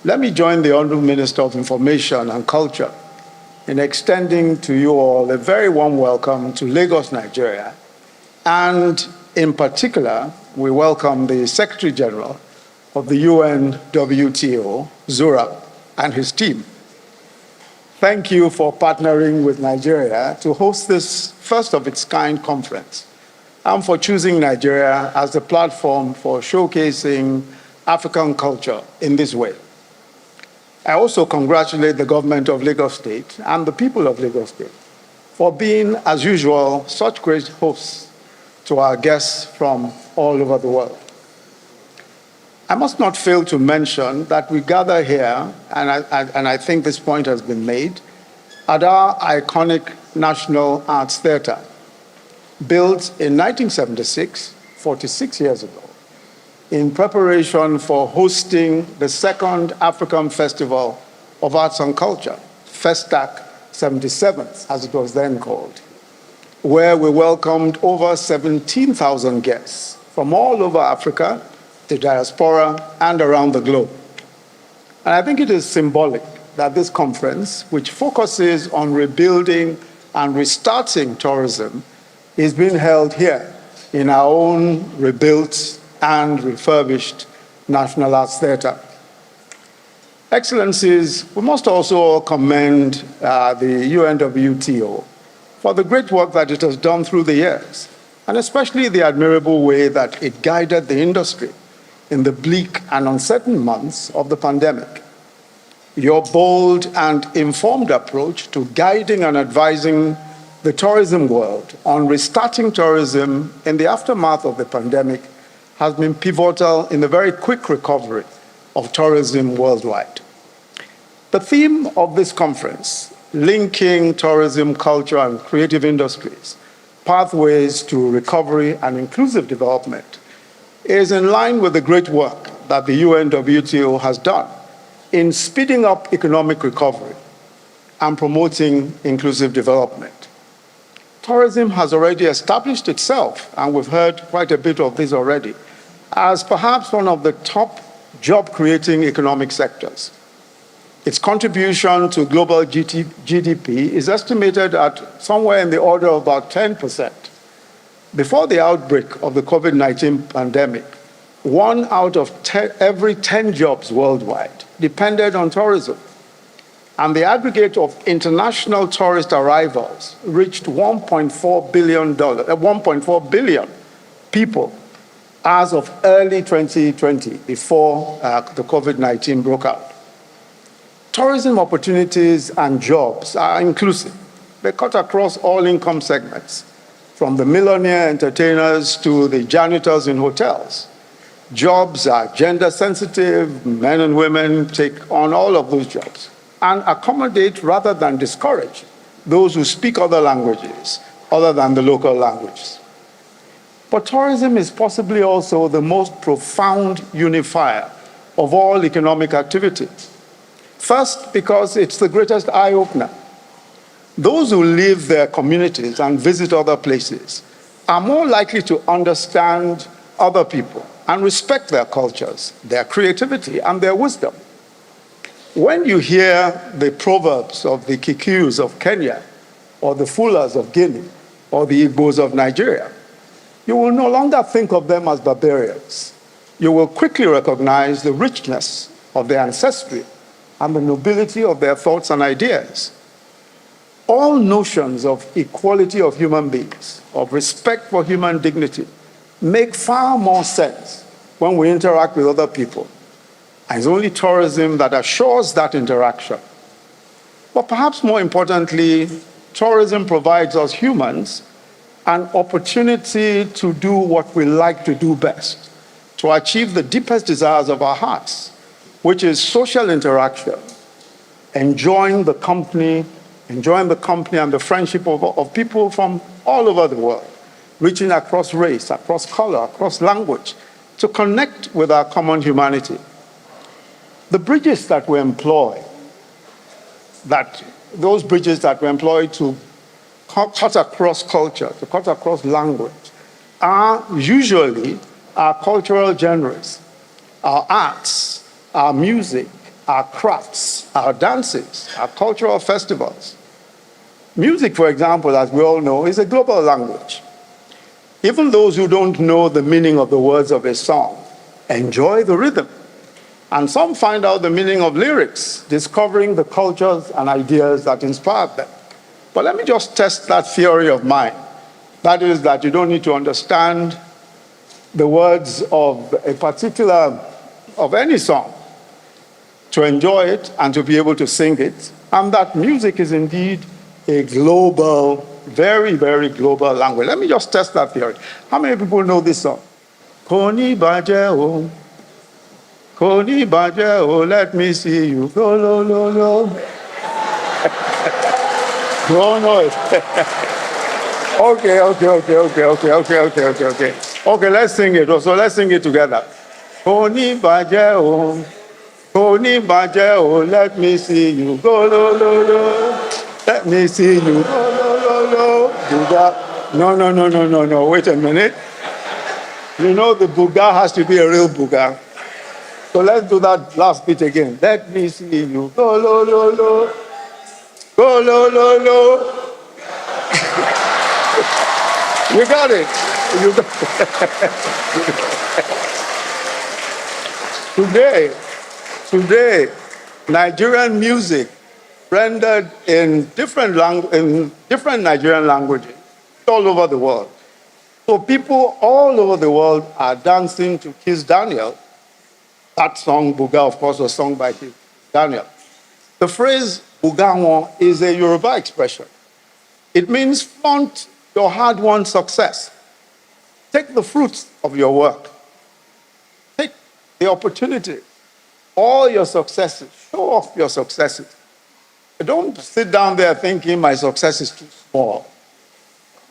Let me join the Honourable Minister of Information and Culture in extending to you all a very warm welcome to Lagos, Nigeria. And in particular, we welcome the Secretary General of the UNWTO, Zurab, and his team. Thank you for partnering with Nigeria to host this first of its kind conference, and for choosing Nigeria as the platform for showcasing African culture in this way. I also congratulate the government of Lagos State and the people of Lagos State for being, as usual, such great hosts to our guests from all over the world. I must not fail to mention that we gather here, and I think this point has been made, at our iconic National Arts Theatre, built in 1976, 46 years ago, in preparation for hosting the second African Festival of Arts and Culture, FESTAC 77th, as it was then called, where we welcomed over 17,000 guests from all over Africa, the diaspora, and around the globe. And I think it is symbolic that this conference, which focuses on rebuilding and restarting tourism, is being held here in our own rebuilt and refurbished National Arts Theatre. Excellencies, we must also commend the UNWTO for the great work that it has done through the years, and especially the admirable way that it guided the industry in the bleak and uncertain months of the pandemic. Your bold and informed approach to guiding and advising the tourism world on restarting tourism in the aftermath of the pandemic has been pivotal in the very quick recovery of tourism worldwide. The theme of this conference, linking tourism, culture, and creative industries, pathways to recovery and inclusive development, is in line with the great work that the UNWTO has done in speeding up economic recovery and promoting inclusive development. Tourism has already established itself, and we've heard quite a bit of this already, as perhaps one of the top job-creating economic sectors. Its contribution to global GDP is estimated at somewhere in the order of about 10%. Before the outbreak of the COVID-19 pandemic, 1 out of every 10 jobs worldwide depended on tourism. And the aggregate of international tourist arrivals reached 1.4 billion people as of early 2020, before the COVID-19 broke out. Tourism opportunities and jobs are inclusive. They cut across all income segments, from the millionaire entertainers to the janitors in hotels. Jobs are gender sensitive, men and women take on all of those jobs, and accommodate rather than discourage those who speak other languages other than the local languages. But tourism is possibly also the most profound unifier of all economic activities. First, because it's the greatest eye-opener. Those who leave their communities and visit other places are more likely to understand other people and respect their cultures, their creativity, and their wisdom. When you hear the proverbs of the Kikuyus of Kenya, or the Fulas of Guinea, or the Igbos of Nigeria, you will no longer think of them as barbarians. You will quickly recognize the richness of their ancestry and the nobility of their thoughts and ideas. All notions of equality of human beings, of respect for human dignity, make far more sense when we interact with other people. And it's only tourism that assures that interaction. But perhaps more importantly, tourism provides us humans an opportunity to do what we like to do best, to achieve the deepest desires of our hearts, which is social interaction, enjoying the company and the friendship of people from all over the world, reaching across race, across color, across language, to connect with our common humanity. The bridges that we employ, those bridges that we employ to cut across culture, to cut across language, are usually our cultural genres, our arts, our music, our crafts, our dances, our cultural festivals. Music, for example, as we all know, is a global language. Even those who don't know the meaning of the words of a song enjoy the rhythm. And some find out the meaning of lyrics, discovering the cultures and ideas that inspired them. But let me just test that theory of mine. That is that you don't need to understand the words of a particular, of any song to enjoy it and to be able to sing it. And that music is indeed a global, very, very global language. Let me just test that theory. How many people know this song? Koni baje o, Koni baje o, let me see you go lo lo lo. Don't know it. Okay. Okay, let's sing it. So let's sing it together. Koni baje o, let me see you go lo lo lo. Let me see you go lo lo lo. Buga. No. Wait a minute. You know the buga has to be a real buga. So let's do that last bit again. Let me see you go lo lo lo. Go lo lo lo. You got it. Today, Nigerian music rendered in different Nigerian languages all over the world. So people all over the world are dancing to Kiss Daniel. That song, Buga, of course, was sung by Kiss Daniel. The phrase Buga is a Yoruba expression. It means flaunt your hard-won success. Take the fruits of your work. Take the opportunity, all your successes. Show off your successes. Don't sit down there thinking my success is too small.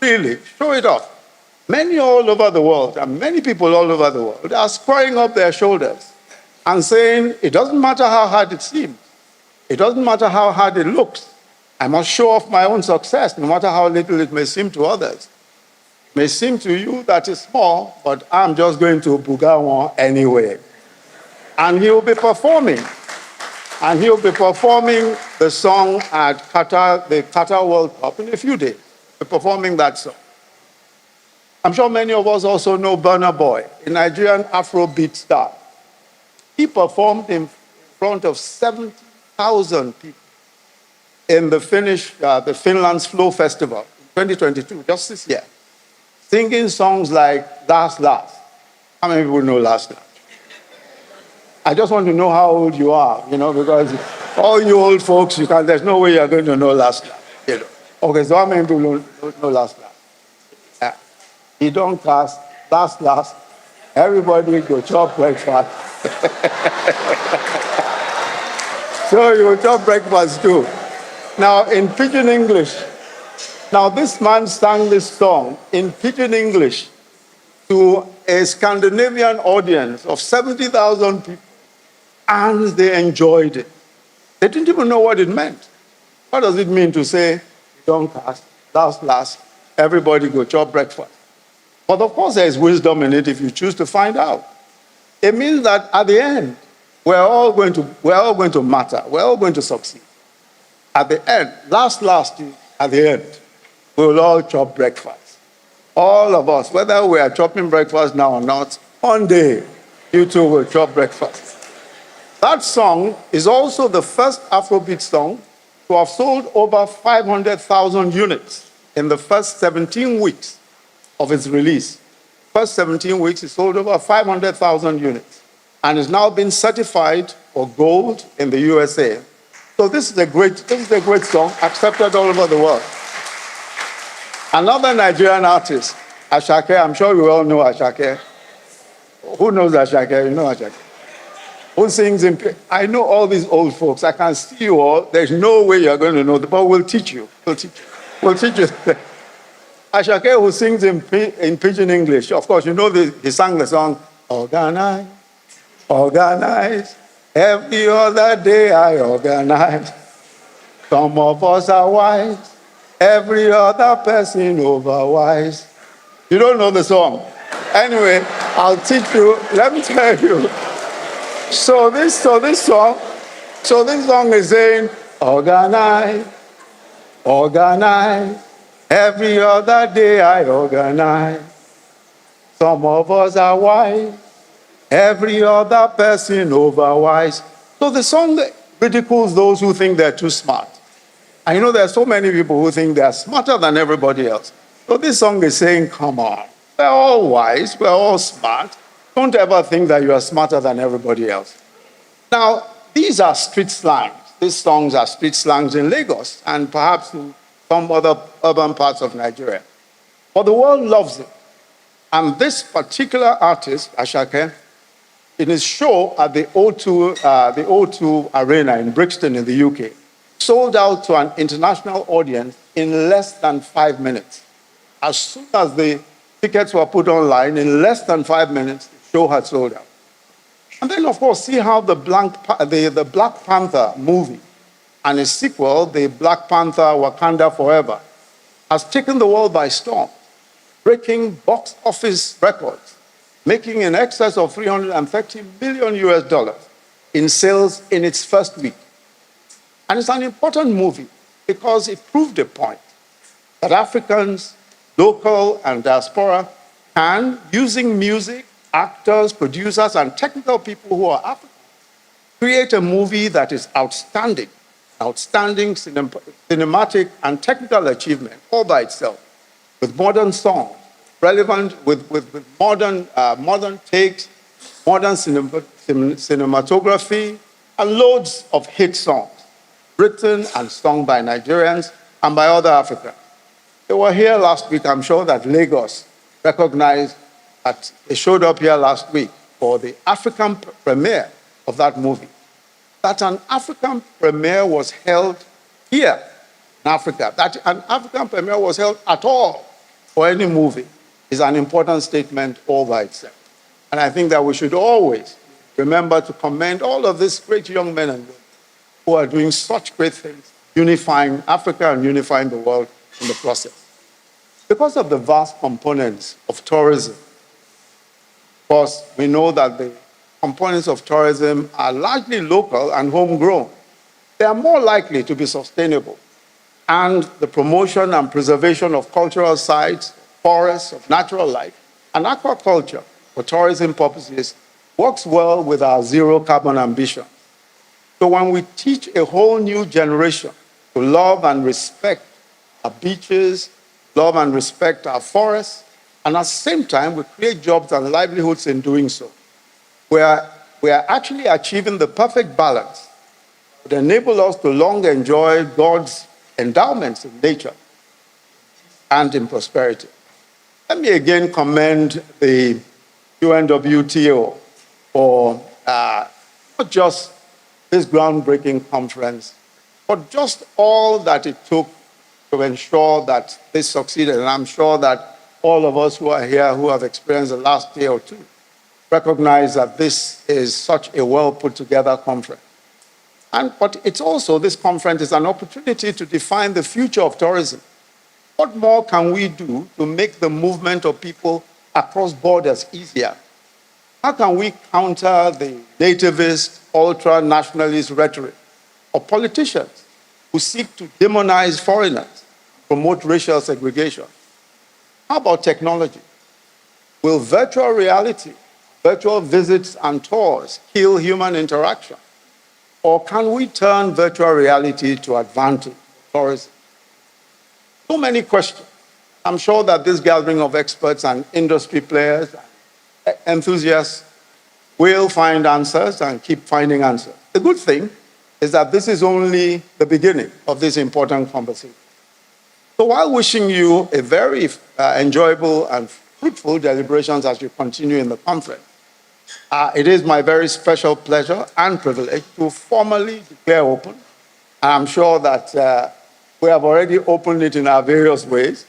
Really, show it off. Many all over the world, and many people all over the world, are squaring up their shoulders and saying, it doesn't matter how hard it seems. It doesn't matter how hard it looks. I must show off my own success, no matter how little it may seem to others. It may seem to you that it's small, but I'm just going to Bugawan anyway. And he'll be performing. And he'll be performing the song at Qatar, the Qatar World Cup in a few days. We're performing that song. I'm sure many of us also know Burna Boy, a Nigerian Afrobeat star. He performed in front of 70,000 people in the Finland's Flow Festival in 2022, just this year, singing songs like Last Last. How many people know Last Last? I just want to know how old you are, because all you old folks, there's no way you're going to know Last Last. Okay, so how many people know Last Last? Yeah. You don't cast Last. Everybody go chop breakfast. So you will chop breakfast too. Now, in Pidgin English, this man sang this song in Pidgin English to a Scandinavian audience of 70,000 people, and they enjoyed it. They didn't even know what it meant. What does it mean to say, don't cast, last, everybody go chop breakfast? But of course, there is wisdom in it if you choose to find out. It means that at the end, we're all going to matter. We're all going to succeed. At the end, last, at the end, we'll all chop breakfast. All of us, whether we are chopping breakfast now or not, one day, you two will chop breakfast. That song is also the first Afrobeat song to have sold over 500,000 units in the first 17 weeks of its release. First 17 weeks, it sold over 500,000 units and is now been certified for gold in the USA. So this is a great song, accepted all over the world. Another Nigerian artist, Ashake, I'm sure you all know Ashake. Who knows Ashake? You know Ashake. Who sings in... I know all these old folks. I can see you all. There's no way you're going to know, but we'll teach you. We'll teach you. Ashake, who sings in Pidgin English. Of course, you know he sang the song, Organize. Every other day I organize. Some of us are wise. Every other person overwise. You don't know the song. Anyway, I'll teach you. Let me tell you. So this song So this song is saying, organize, organize. Every other day I organize. Some of us are wise. Every other person overwise. So the song ridicules those who think they're too smart. I know there are so many people who think they're smarter than everybody else. So this song is saying, come on, we're all wise, we're all smart. Don't ever think that you are smarter than everybody else. Now, these are street slangs. These songs are street slangs in Lagos and perhaps in some other urban parts of Nigeria. But the world loves it. And this particular artist, Ashake, in his show at the O2 Arena in Brixton in the UK, sold out to an international audience in less than 5 minutes. As soon as the tickets were put online, in less than 5 minutes, the show had sold out. And then, of course, see how the Black Panther movie and its sequel, the Black Panther Wakanda Forever, has taken the world by storm, breaking box office records, making in excess of $330 million in sales in its first week. And it's an important movie because it proved a point that Africans, local and diaspora, can, using music, actors, producers, and technical people who are African, create a movie that is outstanding cinematic and technical achievement all by itself, with modern songs, relevant with modern takes, modern cinematography, and loads of hit songs, written and sung by Nigerians and by other Africans. They were here last week. I'm sure that Lagos recognized that they showed up here last week for the African premiere of that movie. That an African premiere was held here in Africa, that an African premiere was held at all for any movie is an important statement all by itself. And I think that we should always remember to commend all of these great young men and women who are doing such great things, unifying Africa and unifying the world in the process. Because of the vast components of tourism, of course, we know that the components of tourism are largely local and homegrown. They are more likely to be sustainable. And the promotion and preservation of cultural sites, forests, of natural life, and aquaculture for tourism purposes works well with our zero carbon ambition. So when we teach a whole new generation to love and respect our beaches, love and respect our forests, and at the same time we create jobs and livelihoods in doing so, we are actually achieving the perfect balance that would enable us to long enjoy God's endowments in nature and in prosperity. Let me again commend the UNWTO for not just this groundbreaking conference, but just all that it took to ensure that this succeeded. And I'm sure that all of us who are here who have experienced the last day or two recognize that this is such a well put together conference. But it's also, this conference is an opportunity to define the future of tourism. What more can we do to make the movement of people across borders easier? How can we counter the nativist, ultra-nationalist rhetoric of politicians who seek to demonize foreigners, promote racial segregation? How about technology? Will virtual reality, virtual visits and tours kill human interaction? Or can we turn virtual reality to advantage for tourism? So many questions. I'm sure that this gathering of experts and industry players, and enthusiasts, will find answers and keep finding answers. The good thing is that this is only the beginning of this important conversation. So while wishing you a very enjoyable and fruitful deliberations as you continue in the conference, it is my very special pleasure and privilege to formally declare open, and I'm sure that we have already opened it in our various ways,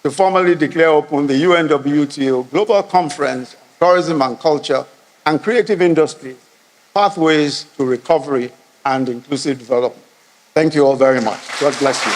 to formally declare open the UNWTO Global Conference on Tourism and Culture and Creative Industry, Pathways to Recovery and Inclusive Development. Thank you all very much. God bless you.